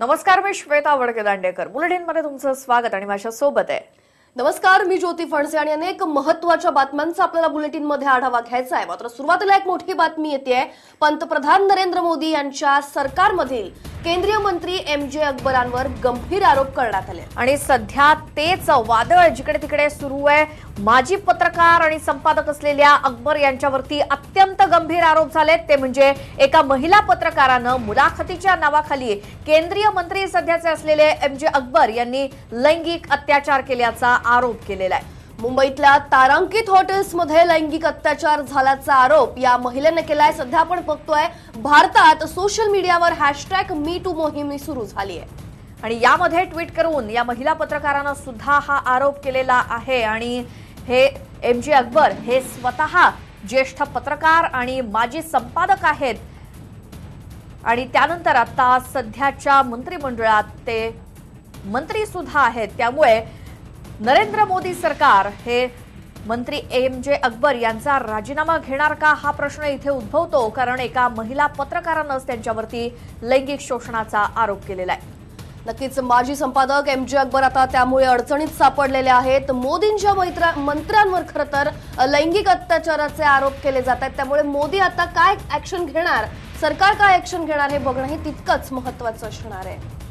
नमस्कार, मी श्वेता वडके-दांडेकर. बुलेटिनमध्ये तुमचं स्वागत आणि माझ्या सोबत आहे. नमस्कार, मी ज्योती फणसे आणि अनेक महत्त्वाच्या बातम्यांचा आपल्याला बुलेटिनमध्ये आढावा घ्यायचा आहे. मात्र सुरुवातीला एक मोठी बातमी येते. पंतप्रधान नरेंद्र मोदी यांच्या सरकारमधील केंद्रीय मंत्री एम.जे. अकबरांवर गंभीर आरोप करण्यात आले आणि सध्या तेच वादळ जिकडे तिकडे सुरू आहे. माजी पत्रकार आणि संपादक असलेल्या अकबर यांच्यावरती अत्यंत गंभीर आरोप झालेत. ते म्हणजे एका महिला पत्रकारानं मुलाखतीच्या नावाखाली केंद्रीय मंत्री सध्याचे असलेले एम.जे. अकबर यांनी लैंगिक अत्याचार केल्याचा आरोप केलेला आहे. मुंबईतल्या तारांकित हॉटेल्समध्ये लैंगिक अत्याचार झाल्याचा आरोप या महिलेने केलाय. सध्या आपण बघतोय भारतात सोशल मीडियावर #MeToo मोहीम सुरू झाली आहे आणि यामध्ये ट्विट करून या महिला पत्रकारानं सुद्धा हा आरोप केलेला आहे. आणि हे एम.जे. अकबर हे स्वतः ज्येष्ठ पत्रकार आणि माजी संपादक आहेत आणि त्यानंतर आता सध्याच्या मंत्रिमंडळात ते मंत्री सुद्धा आहेत. त्यामुळे नरेंद्र मोदी सरकार हे मंत्री एम.जे. अकबर यांचा राजीनामा घेणार का हा प्रश्न इथे उद्भवतो, कारण एका महिला पत्रकारानंच त्यांच्यावरती लैंगिक शोषणाचा आरोप केलेला आहे. नक्कीच माजी संपादक एम.जे. अकबर आता त्यामुळे अडचणीत सापडलेले आहेत. मोदींच्या मंत्र्यांवर खरं तर लैंगिक अत्याचाराचे आरोप केले जात आहेत. त्यामुळे मोदी आता काय ऍक्शन घेणार, सरकार काय ऍक्शन घेणार हे बघणं हे तितकंच महत्त्वाचं असणार आहे.